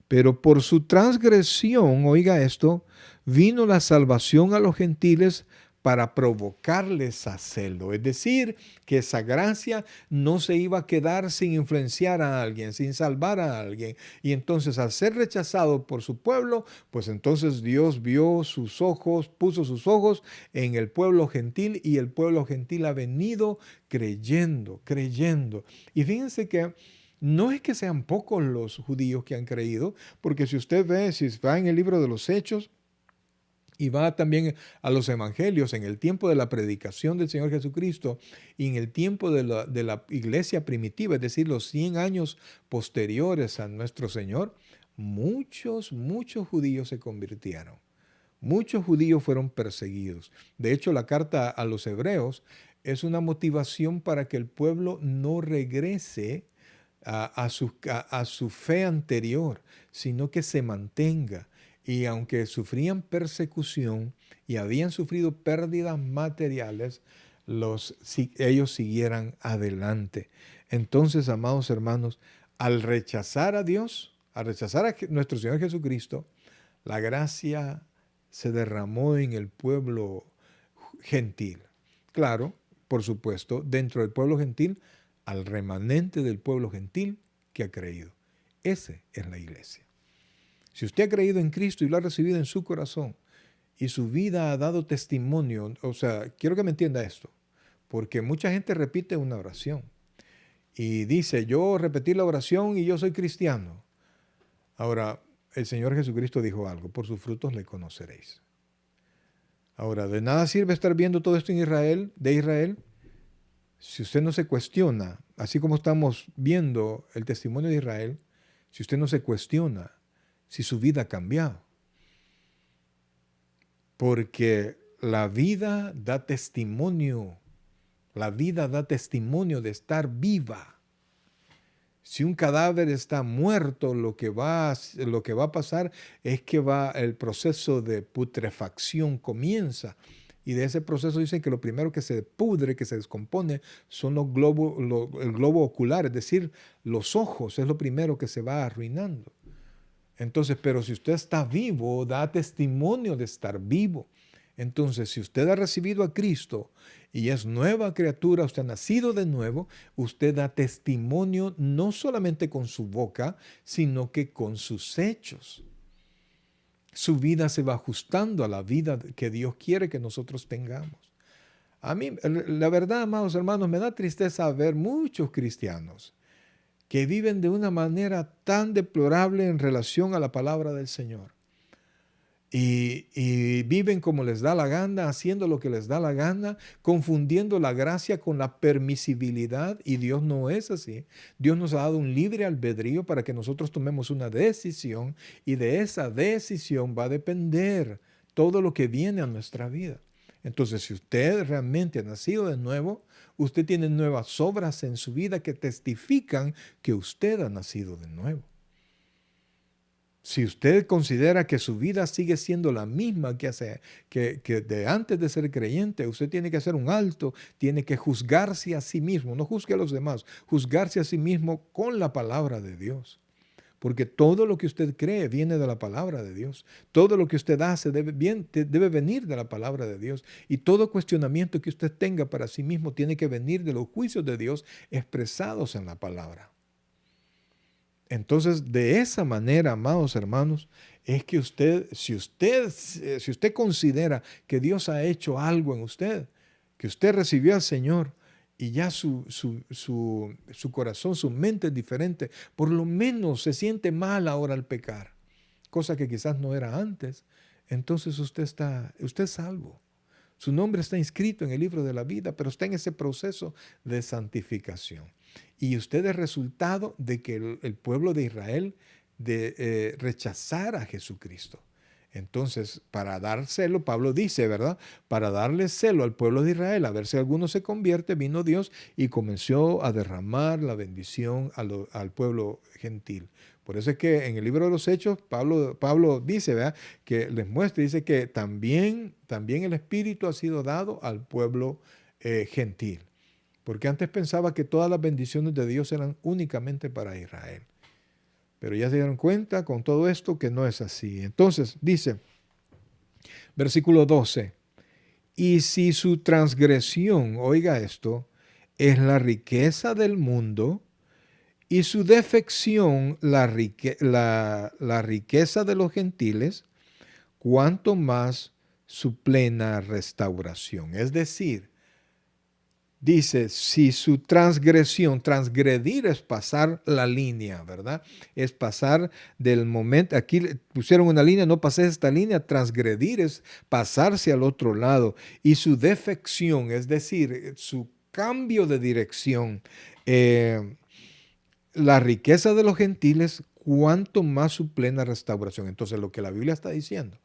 Pero por su transgresión, oiga esto, vino la salvación a los gentiles para provocarles a celo. Es decir, que esa gracia no se iba a quedar sin influenciar a alguien, sin salvar a alguien. Y entonces al ser rechazado por su pueblo, pues entonces Dios vio sus ojos, puso sus ojos en el pueblo gentil y el pueblo gentil ha venido creyendo. Y fíjense que no es que sean pocos los judíos que han creído, porque si usted ve, si va en el libro de los Hechos, y va también a los evangelios en el tiempo de la predicación del Señor Jesucristo y en el tiempo de la iglesia primitiva, es decir, los 100 años posteriores a nuestro Señor, muchos judíos se convirtieron. Muchos judíos fueron perseguidos. De hecho, la carta a los hebreos es una motivación para que el pueblo no regrese a su fe anterior, sino que se mantenga. Y aunque sufrían persecución y habían sufrido pérdidas materiales, ellos siguieran adelante. Entonces, amados hermanos, al rechazar a Dios, al rechazar a nuestro Señor Jesucristo, la gracia se derramó en el pueblo gentil. Claro, por supuesto, dentro del pueblo gentil, al remanente del pueblo gentil que ha creído. Ese es la iglesia. Si usted ha creído en Cristo y lo ha recibido en su corazón y su vida ha dado testimonio, o sea, quiero que me entienda esto, porque mucha gente repite una oración y dice, yo repetí la oración y yo soy cristiano. Ahora, el Señor Jesucristo dijo algo, por sus frutos le conoceréis. Ahora, de nada sirve estar viendo todo esto en Israel, de Israel, si usted no se cuestiona, así como estamos viendo el testimonio de Israel, si usted no se cuestiona si su vida ha cambiado. Porque la vida da testimonio de estar viva. Si un cadáver está muerto, lo que va a pasar es que el proceso de putrefacción comienza. Y de ese proceso dicen que lo primero que se pudre, que se descompone, son el globo ocular, es decir, los ojos, es lo primero que se va arruinando. Entonces, pero si usted está vivo, da testimonio de estar vivo. Entonces, si usted ha recibido a Cristo y es nueva criatura, usted ha nacido de nuevo, usted da testimonio no solamente con su boca, sino que con sus hechos. Su vida se va ajustando a la vida que Dios quiere que nosotros tengamos. A mí, la verdad, amados hermanos, me da tristeza ver muchos cristianos que viven de una manera tan deplorable en relación a la palabra del Señor. Y viven como les da la gana, haciendo lo que les da la gana, confundiendo la gracia con la permisibilidad, y Dios no es así. Dios nos ha dado un libre albedrío para que nosotros tomemos una decisión, y de esa decisión va a depender todo lo que viene a nuestra vida. Entonces, si usted realmente ha nacido de nuevo, usted tiene nuevas obras en su vida que testifican que usted ha nacido de nuevo. Si usted considera que su vida sigue siendo la misma que de antes de ser creyente, usted tiene que hacer un alto, tiene que juzgarse a sí mismo, no juzgue a los demás, juzgarse a sí mismo con la palabra de Dios. Porque todo lo que usted cree viene de la palabra de Dios. Todo lo que usted hace debe venir de la palabra de Dios. Y todo cuestionamiento que usted tenga para sí mismo tiene que venir de los juicios de Dios expresados en la palabra. Entonces, de esa manera, amados hermanos, es que si usted considera que Dios ha hecho algo en usted, que usted recibió al Señor y ya su corazón, su mente es diferente, por lo menos se siente mal ahora al pecar, cosa que quizás no era antes, entonces usted es salvo. Su nombre está inscrito en el libro de la vida, pero está en ese proceso de santificación. Y usted es resultado de que el pueblo de Israel rechazara a Jesucristo. Entonces, para dar celo, Pablo dice, ¿verdad? Para darle celo al pueblo de Israel, a ver si alguno se convierte, vino Dios y comenzó a derramar la bendición al pueblo gentil. Por eso es que en el libro de los Hechos, Pablo dice, ¿verdad? Que les muestra, dice que también el Espíritu ha sido dado al pueblo gentil. Porque antes pensaba que todas las bendiciones de Dios eran únicamente para Israel. Pero ya se dieron cuenta con todo esto que no es así. Entonces dice, versículo 12, y si su transgresión, oiga esto, es la riqueza del mundo, y su defección la riqueza de los gentiles, cuanto más su plena restauración. Es decir, dice, si su transgredir es pasar la línea, ¿verdad? Es pasar del momento, aquí pusieron una línea, no pasé esta línea, transgredir es pasarse al otro lado. Y su defección, es decir, su cambio de dirección, la riqueza de los gentiles, cuanto más su plena restauración. Entonces, lo que la Biblia está diciendo,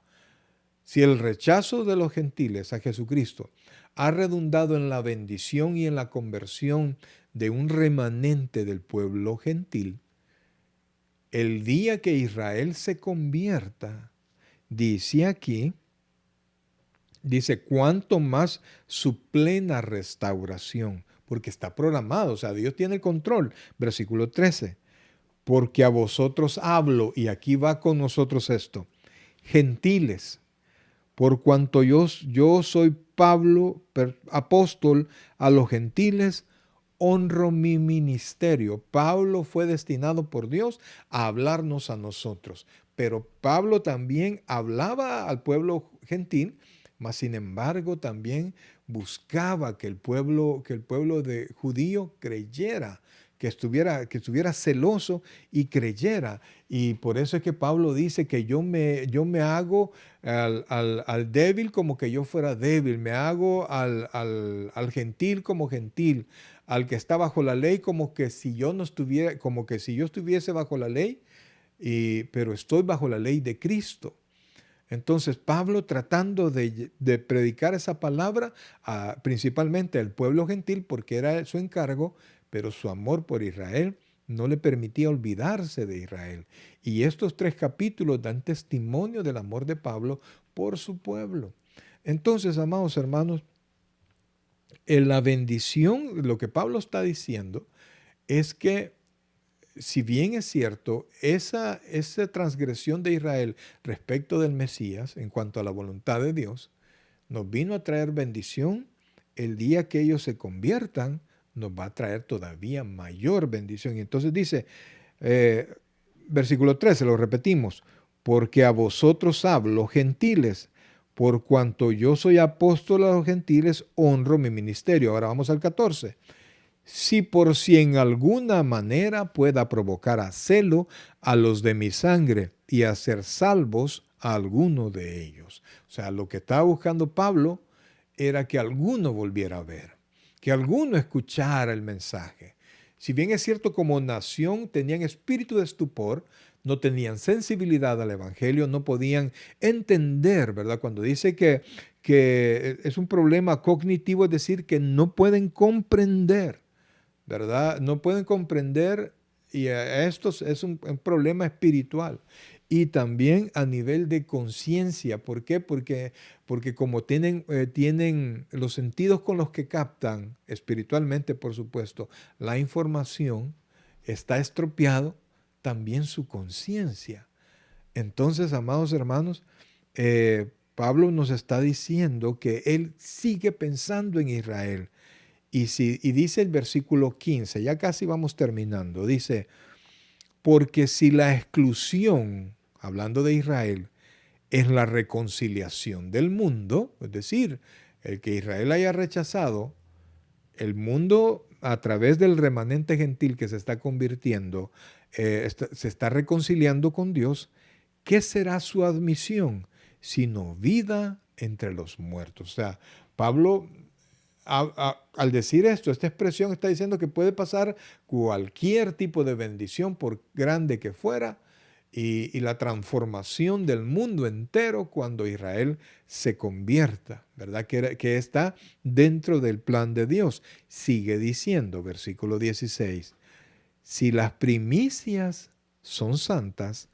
si el rechazo de los gentiles a Jesucristo ha redundado en la bendición y en la conversión de un remanente del pueblo gentil, el día que Israel se convierta, dice aquí, dice, cuanto más su plena restauración, porque está programado, o sea, Dios tiene el control. Versículo 13, porque a vosotros hablo, y aquí va con nosotros esto, gentiles, por cuanto yo soy Pablo, apóstol a los gentiles, honro mi ministerio. Pablo fue destinado por Dios a hablarnos a nosotros, pero Pablo también hablaba al pueblo gentil, mas sin embargo también buscaba que el pueblo de judío creyera, que estuviera celoso y creyera. Y por eso es que Pablo dice que yo me hago al débil como que yo fuera débil, me hago al gentil como gentil, al que está bajo la ley como que si yo no estuviera, como que si yo estuviese bajo la ley, pero estoy bajo la ley de Cristo. Entonces Pablo, tratando de predicar esa palabra principalmente al pueblo gentil, porque era su encargo, pero su amor por Israel no le permitía olvidarse de Israel. Y estos 3 capítulos dan testimonio del amor de Pablo por su pueblo. Entonces, amados hermanos, en la bendición, lo que Pablo está diciendo es que, si bien es cierto, esa transgresión de Israel respecto del Mesías, en cuanto a la voluntad de Dios, nos vino a traer bendición, el día que ellos se conviertan, nos va a traer todavía mayor bendición. Y entonces dice, versículo 13, lo repetimos, porque a vosotros hablo, gentiles, por cuanto yo soy apóstol a los gentiles, honro mi ministerio. Ahora vamos al 14. Si en alguna manera pueda provocar a celo a los de mi sangre y hacer salvos a alguno de ellos. O sea, lo que estaba buscando Pablo era que alguno volviera a ver, que alguno escuchara el mensaje. Si bien es cierto, como nación tenían espíritu de estupor, no tenían sensibilidad al evangelio, no podían entender, ¿verdad? Cuando dice que es un problema cognitivo, es decir, que no pueden comprender, ¿verdad? No pueden comprender, y esto es un problema espiritual. y también a nivel de conciencia. ¿Por qué? Porque como tienen los sentidos con los que captan, espiritualmente por supuesto, la información, está estropeado también su conciencia. Entonces, amados hermanos, Pablo nos está diciendo que él sigue pensando en Israel. Y dice el versículo 15, ya casi vamos terminando, dice, porque si la exclusión, hablando de Israel, es la reconciliación del mundo, es decir, el que Israel haya rechazado, el mundo a través del remanente gentil que se está convirtiendo, se está reconciliando con Dios. ¿Qué será su admisión? Sino vida entre los muertos. O sea, Pablo, al decir esto, esta expresión está diciendo que puede pasar cualquier tipo de bendición, por grande que fuera, y la transformación del mundo entero cuando Israel se convierta, ¿verdad? Que está dentro del plan de Dios. Sigue diciendo, versículo 16, si las primicias son santas,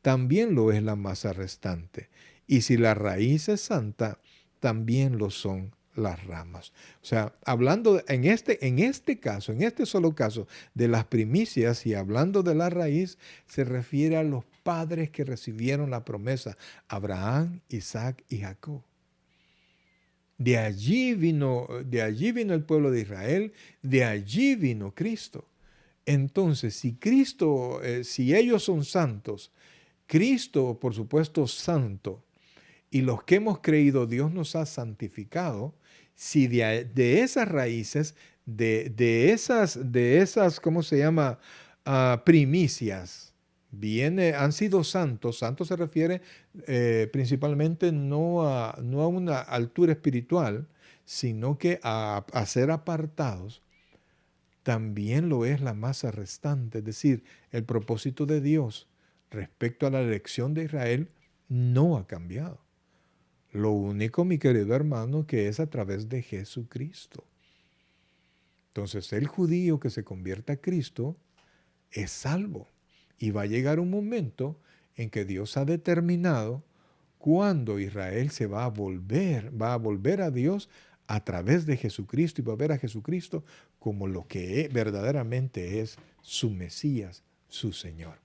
también lo es la masa restante. Y si la raíz es santa, también lo son las ramas. O sea, hablando en este caso, en este solo caso de las primicias y hablando de la raíz, se refiere a los padres que recibieron la promesa, Abraham, Isaac y Jacob. De allí vino el pueblo de Israel, de allí vino Cristo. Entonces, si Cristo, si ellos son santos, Cristo, por supuesto, santo, y los que hemos creído, Dios nos ha santificado, si de esas raíces, de esas, ¿cómo se llama? Primicias, han sido santos. Santo se refiere principalmente no a una altura espiritual, sino que a ser apartados. También lo es la masa restante, es decir, el propósito de Dios respecto a la elección de Israel no ha cambiado. Lo único, mi querido hermano, que es a través de Jesucristo. Entonces, el judío que se convierta a Cristo es salvo. Y va a llegar un momento en que Dios ha determinado cuando Israel va a volver a Dios a través de Jesucristo y va a ver a Jesucristo como lo que verdaderamente es su Mesías, su Señor.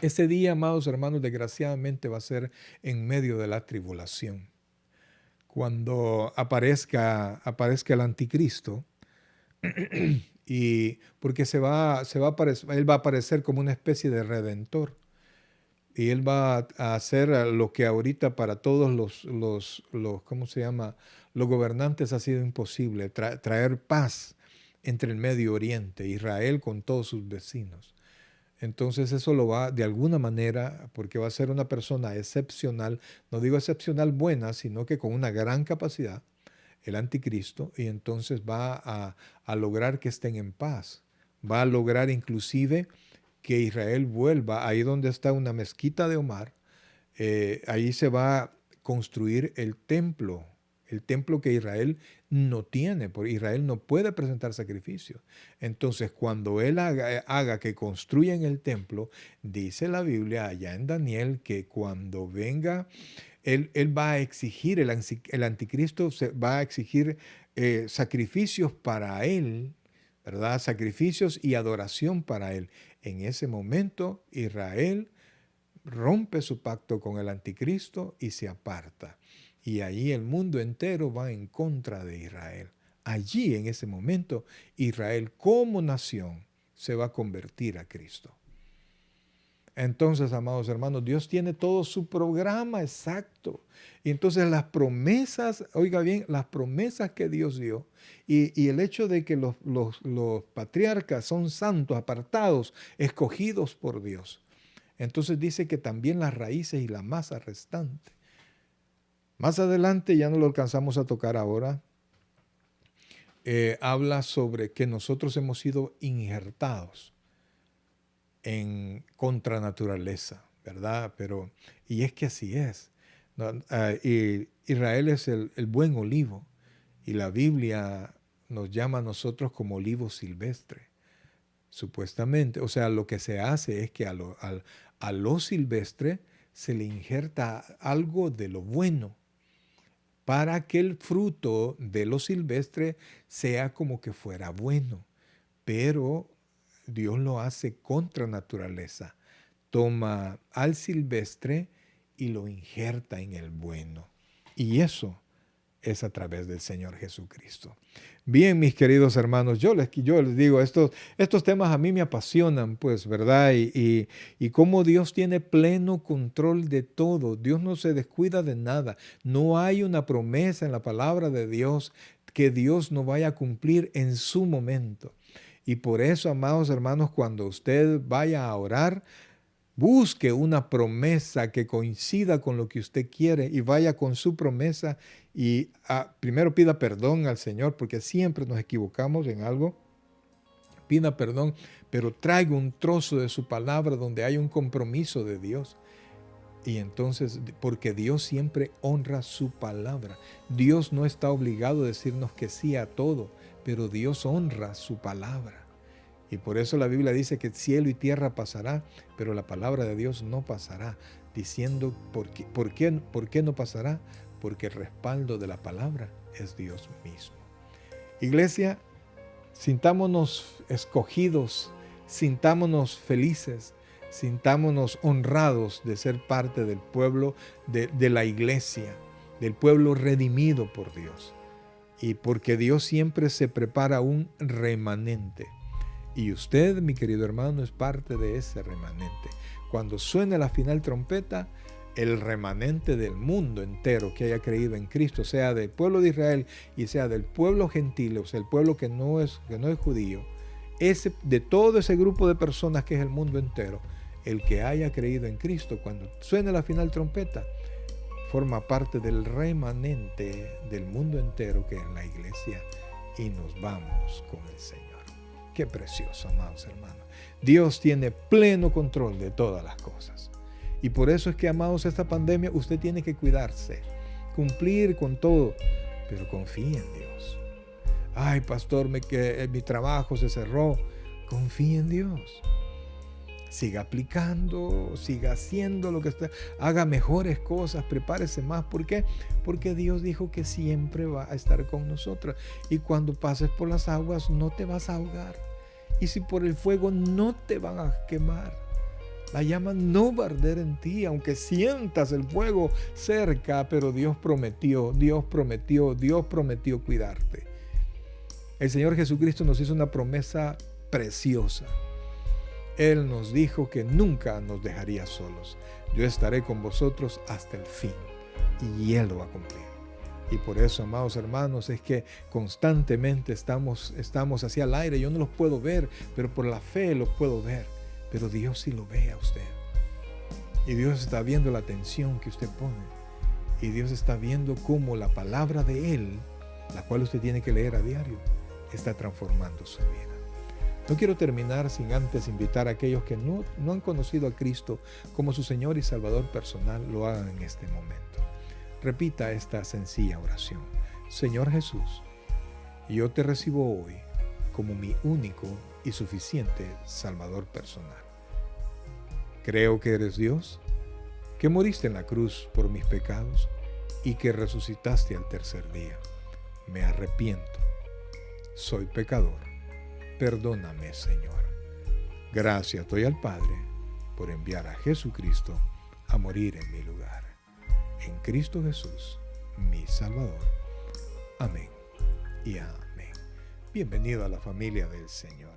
Ese día, amados hermanos, desgraciadamente va a ser en medio de la tribulación. Cuando aparezca el anticristo, y porque él va a aparecer como una especie de redentor. Y él va a hacer lo que ahorita para todos ¿cómo se llama? Los gobernantes ha sido imposible, traer paz entre el Medio Oriente, Israel con todos sus vecinos. Entonces eso lo va de alguna manera, porque va a ser una persona excepcional, no digo excepcional buena, sino que con una gran capacidad, el anticristo, y entonces va a lograr que estén en paz. Va a lograr inclusive que Israel vuelva, ahí donde está una mezquita de Omar, ahí se va a construir el templo que Israel no tiene, porque Israel no puede presentar sacrificios. Entonces, cuando él haga que construyan el templo, dice la Biblia allá en Daniel que cuando venga, él va a exigir, el anticristo va a exigir sacrificios para él, ¿verdad? Sacrificios y adoración para él. En ese momento, Israel rompe su pacto con el anticristo y se aparta. Y allí el mundo entero va en contra de Israel. Allí, en ese momento, Israel como nación se va a convertir a Cristo. Entonces, amados hermanos, Dios tiene todo su programa exacto. Y entonces las promesas, oiga bien, las promesas que Dios dio y el hecho de que los patriarcas son santos, apartados, escogidos por Dios. Entonces dice que también las raíces y la masa restante. Más adelante, ya no lo alcanzamos a tocar ahora, habla sobre que nosotros hemos sido injertados en contranaturaleza, ¿verdad? Y es que así es. ¿No? Y Israel es el buen olivo y la Biblia nos llama a nosotros como olivo silvestre, supuestamente. O sea, lo que se hace es que A lo silvestre se le injerta algo de lo bueno para que el fruto de lo silvestre sea como que fuera bueno. Pero Dios lo hace contra naturaleza. Toma al silvestre y lo injerta en el bueno. Y eso es a través del Señor Jesucristo. Bien, mis queridos hermanos, yo les digo, estos temas a mí me apasionan, pues, ¿verdad? Y cómo Dios tiene pleno control de todo. Dios no se descuida de nada. No hay una promesa en la palabra de Dios que Dios no vaya a cumplir en su momento. Y por eso, amados hermanos, cuando usted vaya a orar, busque una promesa que coincida con lo que usted quiere y vaya con su promesa y primero pida perdón al Señor porque siempre nos equivocamos en algo. Pida perdón, pero traiga un trozo de su palabra donde hay un compromiso de Dios. Y entonces, porque Dios siempre honra su palabra. Dios no está obligado a decirnos que sí a todo, pero Dios honra su palabra. Y por eso la Biblia dice que cielo y tierra pasará, pero la palabra de Dios no pasará, diciendo ¿por qué no pasará? Porque el respaldo de la palabra es Dios mismo. Iglesia, sintámonos escogidos, sintámonos felices, sintámonos honrados de ser parte del pueblo de la iglesia, del pueblo redimido por Dios. Y porque Dios siempre se prepara un remanente. Y usted, mi querido hermano, es parte de ese remanente. Cuando suene la final trompeta, el remanente del mundo entero que haya creído en Cristo, sea del pueblo de Israel y sea del pueblo gentil, o sea, el pueblo que no es judío, de todo ese grupo de personas que es el mundo entero, el que haya creído en Cristo, cuando suene la final trompeta, forma parte del remanente del mundo entero que es la iglesia y nos vamos con el Señor. Qué precioso, amados hermanos. Dios tiene pleno control de todas las cosas. Y por eso es que, amados, esta pandemia usted tiene que cuidarse, cumplir con todo, pero confíe en Dios. Ay, pastor, mi trabajo se cerró. Confíe en Dios. Siga aplicando, siga haciendo lo que está, haga mejores cosas, prepárese más. ¿Por qué? Porque Dios dijo que siempre va a estar con nosotros. Y cuando pases por las aguas no te vas a ahogar. Y si por el fuego no te van a quemar. La llama no va a arder en ti, aunque sientas el fuego cerca, pero Dios prometió cuidarte. El Señor Jesucristo nos hizo una promesa preciosa. Él nos dijo que nunca nos dejaría solos. Yo estaré con vosotros hasta el fin. Y Él lo va a cumplir. Y por eso, amados hermanos, es que constantemente estamos hacia el aire. Yo no los puedo ver, pero por la fe los puedo ver. Pero Dios sí lo ve a usted. Y Dios está viendo la atención que usted pone. Y Dios está viendo cómo la palabra de Él, la cual usted tiene que leer a diario, está transformando su vida. No quiero terminar sin antes invitar a aquellos que no han conocido a Cristo como su Señor y Salvador personal, lo hagan en este momento. Repita esta sencilla oración. Señor Jesús, yo te recibo hoy como mi único y suficiente Salvador personal. Creo que eres Dios, que moriste en la cruz por mis pecados y que resucitaste al tercer día. Me arrepiento. Soy pecador. Perdóname, Señor. Gracias doy al Padre por enviar a Jesucristo a morir en mi lugar. En Cristo Jesús, mi Salvador. Amén y amén. Bienvenido a la familia del Señor.